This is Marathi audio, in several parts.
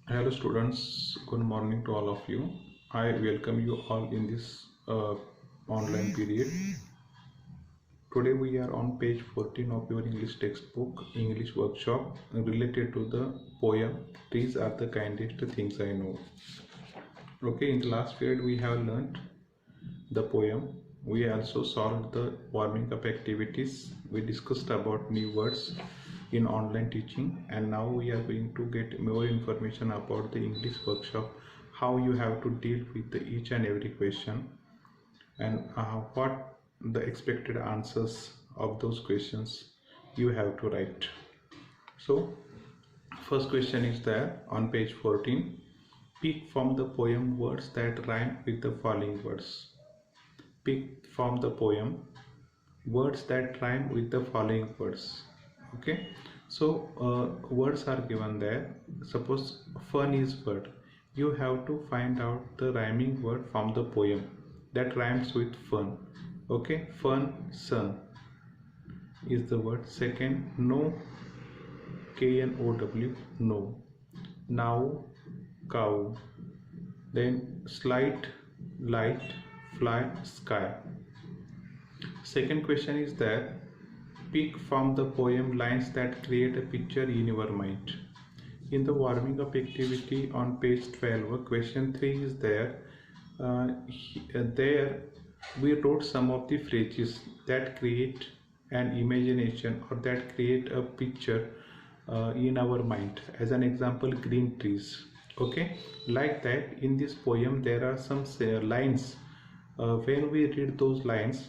Hello students, good morning to all of you. I welcome you all in this online period. Today we are on page 14 of your English textbook, English workshop related to the poem These Are the Kindest Things I Know. Okay, in the last period we have learned the poem. We also solved the warming up activities. We discussed about new words in online teaching, and now we are going to get more information about the English workshop, how you have to deal with each and every question, and what the expected answers of those questions you have to write. So first question is there on page 14. Pick from the poem words that rhyme with the following words. Pick from the poem words that rhyme with the following words. Okay, so words are given there. Suppose fun is word, you have to find out the rhyming word from the poem that rhymes with fun. Okay, fun, sun is the word. Second, no, KNOW, no. Now, cow. Then slight, light, fly, sky. Second question is that pick from the poem lines that create a picture in your mind. In the warming up activity on page 12, question 3 is there. There we wrote some of the phrases that create an imagination or that create a picture in our mind. As an example, green trees. Okay, like that in this poem there are some lines. When we read those lines,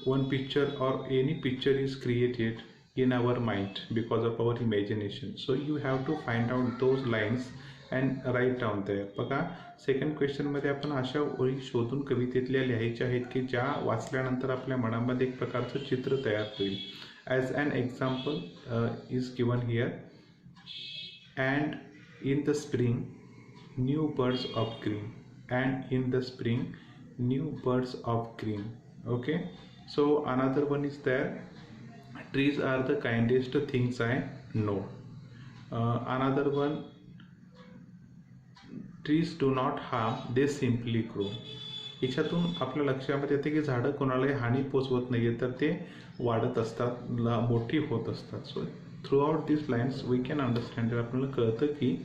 one picture or any picture is created in our mind because of our imagination. So you have to find out those lines and write down there. बघा सेकंड क्वेश्चन मध्ये आपण अशा ओळी शोधून कवितेतल्या लिहायच्या आहेत की ज्या वाचल्यानंतर आपल्या मनामध्ये एक प्रकारचं चित्र तयार होईल. As an example is given here. And in the spring new birds of green, and in the spring new birds of green. Okay, so another one is there. Trees are the kindest things I know. Another one, trees do not harm, they simply grow. याच्यातून आपल्या लक्षामध्ये येते की झाडं कोणालाही हानी पोचवत नाहीये, तर ते वाढत असतात, मोठी होत असतात. So throughout this lines we can understand. आपल्याला कळतं की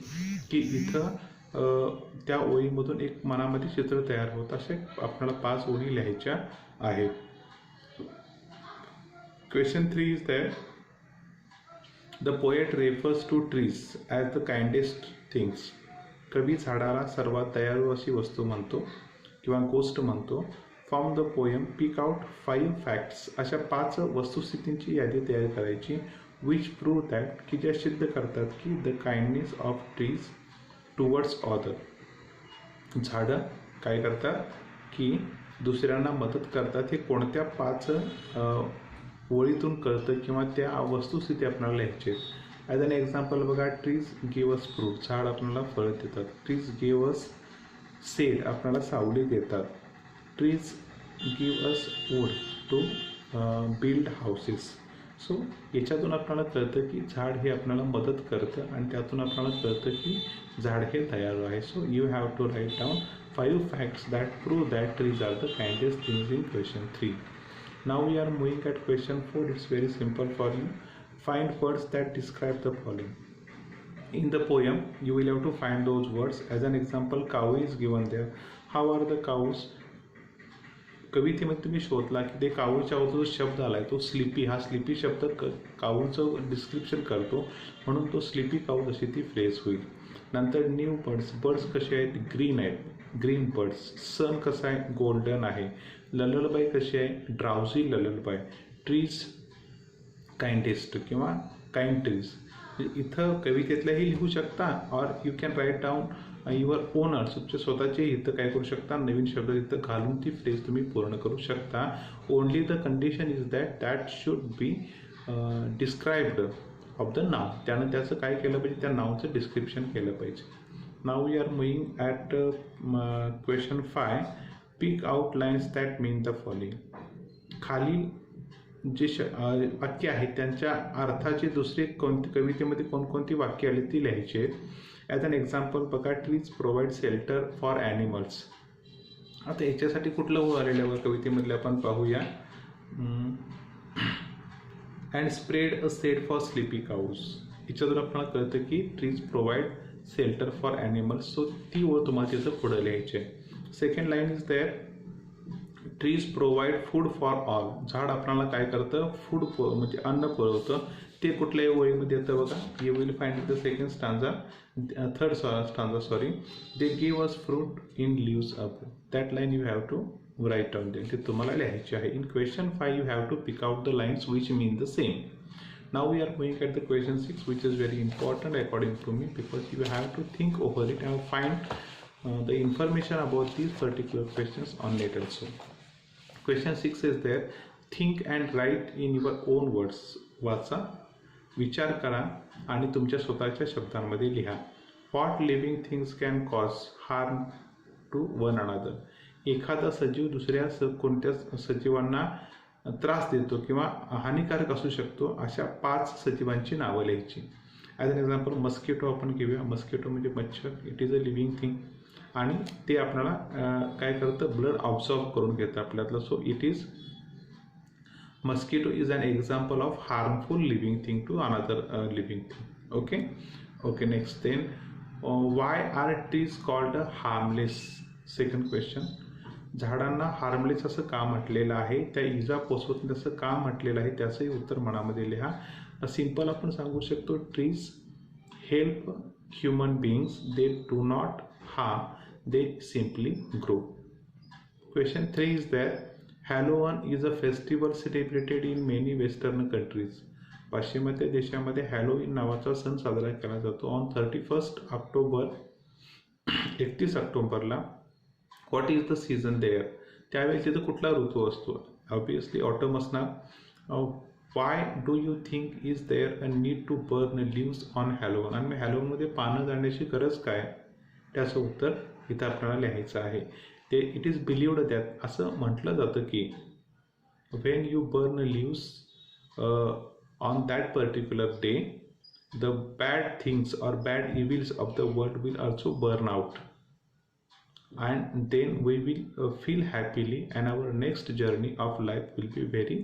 की इथं त्या ओळीमधून एक मनामध्ये चित्र तयार होत असे आपल्याला 5 ओळी लिहायच्या आहेत. Question 3 is that the poet refers to trees as the kindest things. कवी झाडाला सर्वात दयाळू अशी वस्तू म्हणतो किंवा गोष्ट म्हणतो. From the poem pick out 5 facts. अशा 5 वस्तुस्थितींची यादी तयार करायची. विच प्रूव्ह दॅट, की ज्या सिद्ध करतात की the kindness of trees towards other. झाडं काय करतात की दुसऱ्यांना मदत करतात. हे कोणत्या 5 ओळीतून कळतं किंवा त्या वस्तुस्थिती आपल्याला लिहायचे. ॲज अन एक्झाम्पल बघा, ट्रीज गिव्ह अस फ्रूट, झाड आपल्याला फळं देतात. ट्रीज गिव्ह अस सेड, आपल्याला सावली देतात. Trees give us wood to build houses. So याच्यातून आपल्याला कळतं की झाड हे आपल्याला मदत करतं आणि त्यातून आपल्याला कळतं की झाड हे दयाळू आहे. So you have to write down 5 facts that prove that trees are the kindest things in question 3. Now we are moving at question 4. It's very simple for you. Find words that describe the following. In the poem, you will have to find those words. As an example, cow is given there. How are the cows? कवितेमध्ये तुम्ही शोधला की ते काऊच्या जो शब्द आलाय तो स्लिपी. हा स्लिपी शब्द काऊचं डिस्क्रिप्शन करतो, म्हणून तो स्लिपी काऊ अशी ती फ्रेज होईल. नंतर न्यू बर्ड्स, बर्ड्स कसे आहेत, ग्रीन आहेत, ग्रीन बर्ड्स. सन कसा आहे, गोल्डन आहे. लललबाई कशी आहे, ड्राउझी लललबाई. ट्रीज काइंडेस्ट किंवा काइंड ट्रीज. इथं कवितेतल्याही लिहू शकता or you can write down your owners. तुमचे स्वतःचे इथं काय करू शकता, नवीन शब्द इथं घालून ती फ्रेज तुम्ही पूर्ण करू शकता. Only the condition is that should be described of the नाव. त्यानं त्याचं काय केलं पाहिजे, त्या नावचं डिस्क्रिप्शन केलं पाहिजे. नाव we are moving at question 5. Pick out lines that mean the following. खाली जे वाक्य आहेत त्यांच्या अर्थाची दुसरी कवितेमध्ये कोणकोणती वाक्य आली ती लिहायची आहेत. ॲज अन एक्झाम्पल बघा, trees provide shelter for animals. आता याच्यासाठी कुठलं हो आलेलं आहे कवितेमधले आपण पाहूया. And spread a shade for sleepy cows. याच्यातून आपल्याला कळतं की trees provide shelter for animals. So ती ओळ तुम्हाला तिथं पुढं लिहायची आहे. Second line is there, trees provide food for all. झाड आपल्याला काय करतं, फूड म्हणजे अन्न पुरवतं. ते कुठल्याही ओळीमध्ये येतं बघा. You will find the second stanza, third stanza sorry. They give us fruit in leaves up. That line you have to write on them. ते तुम्हाला लिहायचे आहे. In question 5 you have to pick out the lines which mean the same. Now we are going at the question 6, which is very important according to me, because you have to think over it and find the information about these particular questions on net also. Question 6 is there, think and write in your own words. वाचा, विचार करा आणि तुमच्या स्वतःच्या शब्दांमध्ये लिहा. What living things can cause harm to one another. एखादा सजीव दुसऱ्या कोणत्या सजीवांना त्रास देतो किंवा हानिकारक असू शकतो अशा 5 सजीवांची नावं लिहायची. ॲज अन एक्झाम्पल मस्किटो आपण घेऊया. मस्किटो म्हणजे मच्छर. It is a living thing आणि ते आपल्याला काय करतं, ब्लड ऑब्झॉर्ब करून घेतं आपल्यातलं. So it is mosquito is an example of harmful living thing to another living thing. Okay next then, why are trees called harmless. Second question, झाडांना हार्मलेस असं का म्हटलेलं आहे, त्या इजा पोचवत नाही असं का म्हटलेलं आहे, त्याचंही उत्तर मनामध्ये लिहा. सिंपल आपण सांगू शकतो, trees help human beings, they do not harm, they simply grow. Question 3 is that, Halloween is a festival celebrated in many western countries. पाश्चिमात्य देशामध्ये हॅलोविन नावाचा सण साजरा केला जातो ऑन 31 ऑक्टोबर, 31 ऑक्टोबरला. What is the season there. त्यावेळी तिथं कुठला ऋतू असतो, ऑब्वियसली ऑटम असणार. Why do you think is there a need to burn leaves on Halloween. आणि हॅलोवनमध्ये पानं जाण्याची गरज काय, त्याचं उत्तर इथं आपल्याला लिहायचं आहे. ते इट इज बिलिव्ड दॅट, असं म्हटलं जातं की when you burn leaves on that particular day, the bad things or bad evils of the world will also burn out. And then we will feel happily and our next journey of life will be very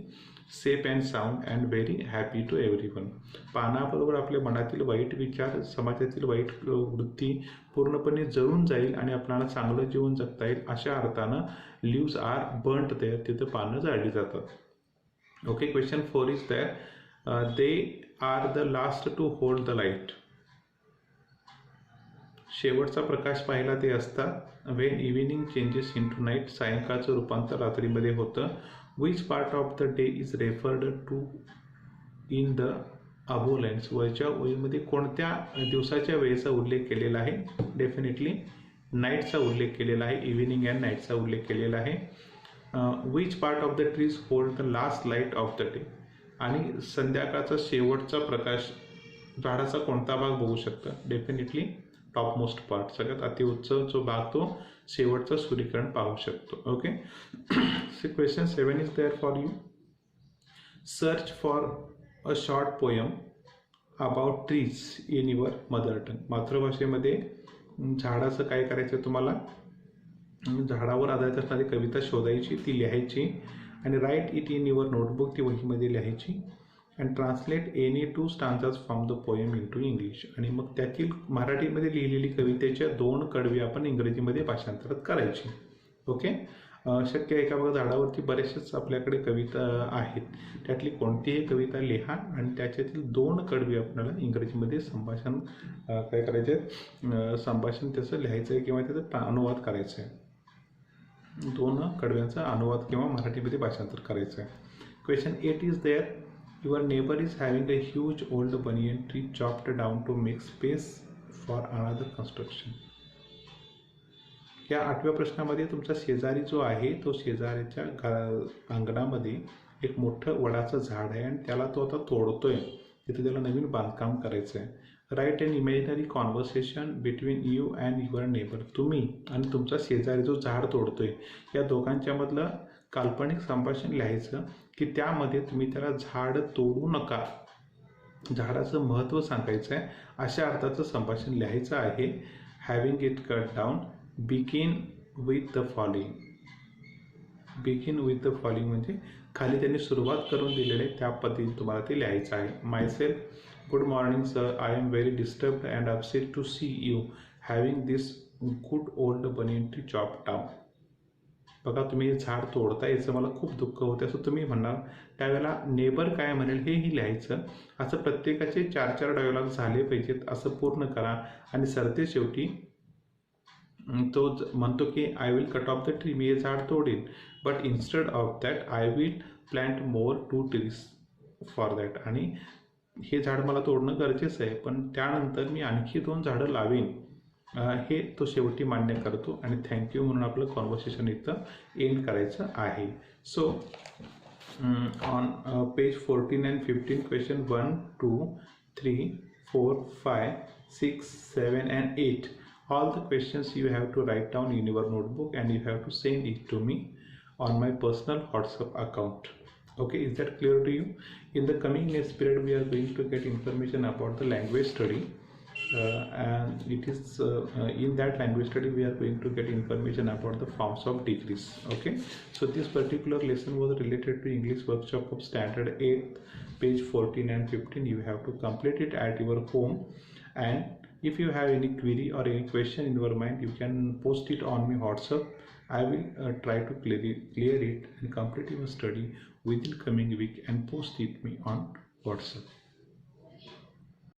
safe and sound and very happy to everyone. पानाबरोबर आपल्या मनातील वाईट विचार, समाजातील वाईट वृत्ती पूर्णपणे जळून जाईल आणि आपल्याला चांगलं जीवन जगता येईल अशा अर्थानं लिव्स आर बर्न्ट देअर. तिथं पानं जाळली जातात. Okay, question 4 is there, they are the last to hold the light. शेवटचा प्रकाश पाहिला ते असतात. When evening changes in to night, सायंकाळचं रूपांतर रात्रीमध्ये होतं. Which part of the day is referred to in the above lines. वरच्या ओळीमध्ये कोणत्या दिवसाच्या वेळेचा उल्लेख केलेला आहे, डेफिनेटली नाईटचा उल्लेख केलेला आहे. इव्हिनिंग अँड नाईटचा उल्लेख केलेला आहे. Which part of the trees hold the last light of the day. आणि संध्याकाळचा शेवटचा प्रकाश झाडाचा कोणता भाग बघू शकता, डेफिनेटली टॉप मोस्ट पार्ट, सगळ्यात अतिउच्च जो भाग तो शेवटचा सूर्यकिरण पाहू शकतो. Okay, question 7 is there for you. Search for a short poem about trees in your mother tongue. मातृभाषेमध्ये झाडाचं काय करायचं, तुम्हाला झाडावर आधारित असणारी कविता शोधायची, ती लिहायची आणि write it in your notebook, ती वहीमध्ये लिहायची. And translate any 2 stanzas from the poem in to English. आणि मग त्यातील मराठीमध्ये लिहिलेली कवितेच्या 2 कडवी आपण इंग्रजीमध्ये भाषांतरित करायची. ओके, शक्य आहे का बघा, झाडावरती बरेचसेच आपल्याकडे कविता आहेत, त्यातली कोणतीही कविता लिहा आणि त्याच्यातील 2 कडवी आपल्याला इंग्रजीमध्ये संभाषण काय करायचे, संभाषण त्याचं लिहायचं आहे किंवा त्याचा अनुवाद करायचा आहे. 2 कडव्यांचा अनुवाद किंवा मराठीमध्ये भाषांतर करायचं आहे. Question 8 is there, your neighbor is having a huge old banyan tree chopped down to make space for another construction. या 8व्या प्रश्नामध्ये तुमचा शेजारी जो आहे तो शेजाऱ्याच्या अंगणामध्ये एक मोठं वडाचं झाड आहे आणि त्याला तो आता तोडतोय, तिथे त्याला नवीन बांधकाम करायचं आहे. Write an imaginary conversation between you and your neighbour. तुम्ही आणि तुमचा शेजारी जो झाड तोडतोय या दोघांच्यामधलं काल्पनिक संभाषण लिहायचं की त्यामध्ये तुम्ही त्याला झाड तोडू नका, झाडाचं महत्त्व सांगायचं आहे, अशा अर्थाचं संभाषण लिहायचं आहे. Having it cut down, begin with the following. Begin with the following म्हणजे खाली त्यांनी सुरुवात करून दिलेले त्या पद्धतीने तुम्हाला ते लिहायचं आहे. Myself, good morning sir, I am very disturbed and upset to see you having this good old banyan tree chop down. बघा, तुम्ही हे झाड तोडता, याचं मला खूप दुःख होते असं तुम्ही म्हणाल. त्यावेळेला नेबर काय म्हणेल हेही लिहायचं. असं प्रत्येकाचे 4-4 डायलॉग झाले पाहिजेत, असं पूर्ण करा. आणि सरते शेवटी तो म्हणतो की I will cut off the tree, मी हे झाड तोडेन, but instead of that I will plant more 2 trees for that. आणि हे झाड मला तोडणं गरजेचं आहे, पण त्यानंतर मी आणखी 2 झाडं लावीन, हे तो शेवटी मान्य करतो. आणि थँक्यू म्हणून आपलं कॉन्व्हर्सेशन इथं एंड करायचं आहे. So on page 14 and 15, question 1, 2, 3, 4, 5, 6, 7 and 8. All the questions you have to write down in your notebook and you have to send it to me on my personal WhatsApp account. Okay, is that clear to you? In the coming next period, we are going to get information about the language study. And it is in that language study we are going to get information about the forms of degrees. Okay, so this particular lesson was related to English workshop of standard 8, page 14 and 15. You have to complete it at your home, and if you have any query or any question in your mind, you can post it on my WhatsApp. I will try to clear it and complete your study within coming week and post it me on WhatsApp.